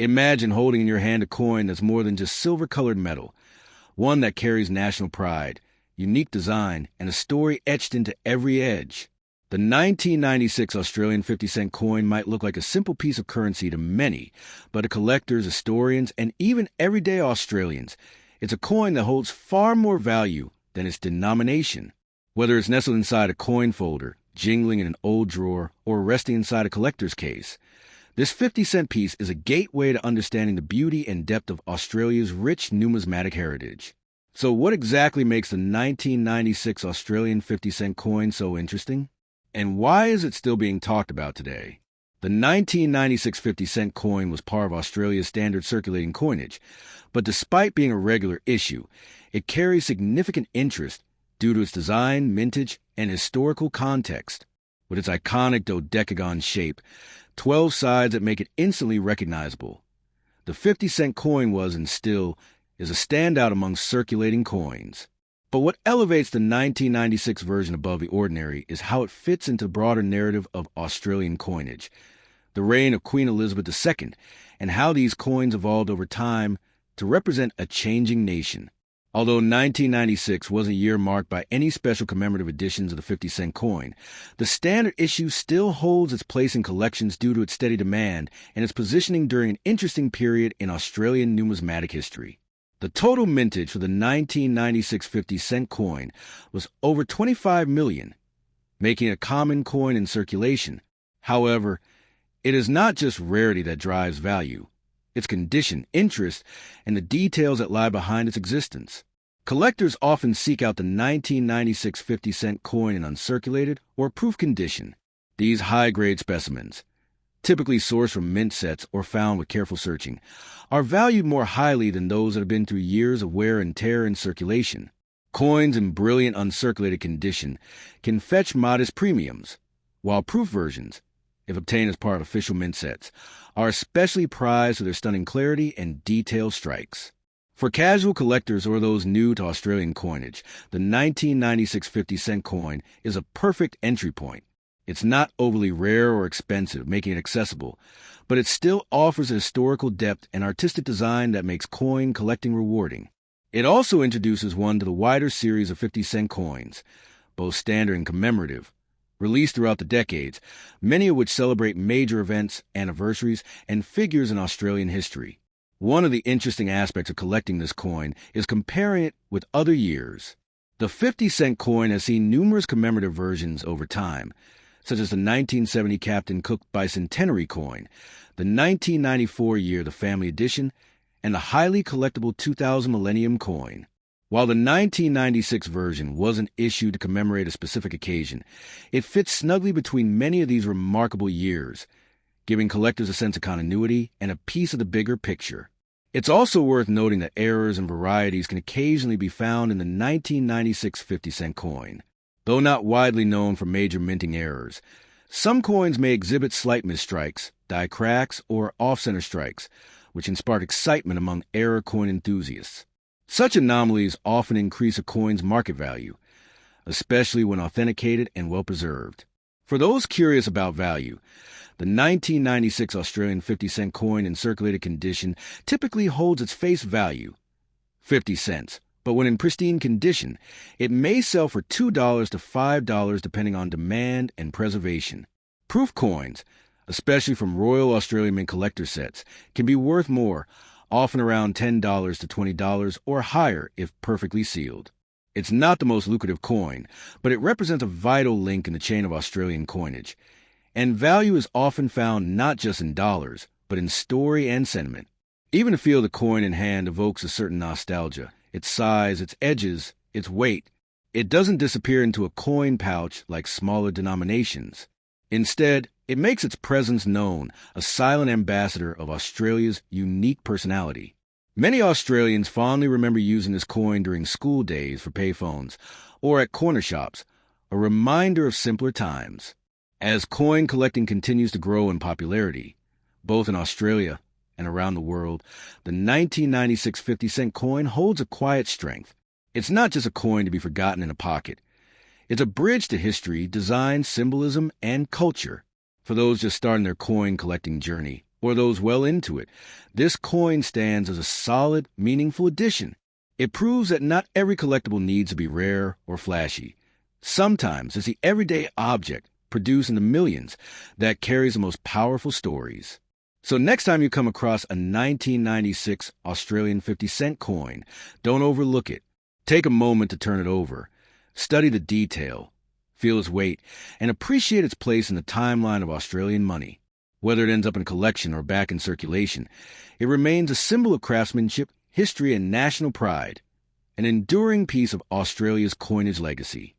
Imagine holding in your hand a coin that's more than just silver-colored metal, one that carries national pride, unique design, and a story etched into every edge. The 1996 Australian 50-cent coin might look like a simple piece of currency to many, but to collectors, historians, and even everyday Australians, it's a coin that holds far more value than its denomination. Whether it's nestled inside a coin folder, jingling in an old drawer, or resting inside a collector's case, this 50-cent piece is a gateway to understanding the beauty and depth of Australia's rich numismatic heritage. So what exactly makes the 1996 Australian 50-cent coin so interesting? And why is it still being talked about today? The 1996 50-cent coin was part of Australia's standard circulating coinage, but despite being a regular issue, it carries significant interest due to its design, mintage, and historical context. With its iconic dodecagon shape, 12 sides that make it instantly recognizable, the 50-cent coin was and still is a standout among circulating coins. But what elevates the 1996 version above the ordinary is how it fits into the broader narrative of Australian coinage, the reign of Queen Elizabeth II, and how these coins evolved over time to represent a changing nation. Although 1996 wasn't a year marked by any special commemorative editions of the 50-cent coin, the standard issue still holds its place in collections due to its steady demand and its positioning during an interesting period in Australian numismatic history. The total mintage for the 1996 50-cent coin was over 25 million, making it a common coin in circulation. However, it is not just rarity that drives value. It's condition, interest, and the details that lie behind its existence. Collectors often seek out the 1996 50-cent coin in uncirculated or proof condition. These high-grade specimens, typically sourced from mint sets or found with careful searching, are valued more highly than those that have been through years of wear and tear in circulation. Coins in brilliant uncirculated condition can fetch modest premiums, while proof versions, if obtained as part of official mint sets, are especially prized for their stunning clarity and detailed strikes. For casual collectors or those new to Australian coinage, the 1996 50-cent coin is a perfect entry point. It's not overly rare or expensive, making it accessible, but it still offers a historical depth and artistic design that makes coin collecting rewarding. It also introduces one to the wider series of 50-cent coins, both standard and commemorative, released throughout the decades, many of which celebrate major events, anniversaries, and figures in Australian history. One of the interesting aspects of collecting this coin is comparing it with other years. The 50-cent coin has seen numerous commemorative versions over time, such as the 1970 Captain Cook Bicentenary coin, the 1994 year The Family Edition, and the highly collectible 2000 Millennium coin. While the 1996 version wasn't issued to commemorate a specific occasion, it fits snugly between many of these remarkable years, giving collectors a sense of continuity and a piece of the bigger picture. It's also worth noting that errors and varieties can occasionally be found in the 1996 50-cent coin. Though not widely known for major minting errors, some coins may exhibit slight misstrikes, die cracks, or off-center strikes, which can spark excitement among error coin enthusiasts. Such anomalies often increase a coin's market value, especially when authenticated and well-preserved. For those curious about value, the 1996 Australian 50-cent coin in circulated condition typically holds its face value, 50 cents, but when in pristine condition, it may sell for $2 to $5 depending on demand and preservation. Proof coins, especially from Royal Australian Mint collector sets, can be worth more, often around $10 to $20 or higher if perfectly sealed. It's not the most lucrative coin, but it represents a vital link in the chain of Australian coinage, and value is often found not just in dollars, but in story and sentiment. Even to feel the coin in hand evokes a certain nostalgia. Its size, its edges, its weight. It doesn't disappear into a coin pouch like smaller denominations. Instead, it makes its presence known, a silent ambassador of Australia's unique personality. Many Australians fondly remember using this coin during school days for payphones or at corner shops, a reminder of simpler times. As coin collecting continues to grow in popularity, both in Australia and around the world, the 1996 50-cent coin holds a quiet strength. It's not just a coin to be forgotten in a pocket. It's a bridge to history, design, symbolism, and culture. For those just starting their coin collecting journey, or those well into it, this coin stands as a solid, meaningful addition. It proves that not every collectible needs to be rare or flashy. Sometimes it's the everyday object, produced in the millions, that carries the most powerful stories. So next time you come across a 1996 Australian 50-cent coin, don't overlook it. Take a moment to turn it over. Study the detail, feel its weight, and appreciate its place in the timeline of Australian money. Whether it ends up in a collection or back in circulation, it remains a symbol of craftsmanship, history, and national pride, an enduring piece of Australia's coinage legacy.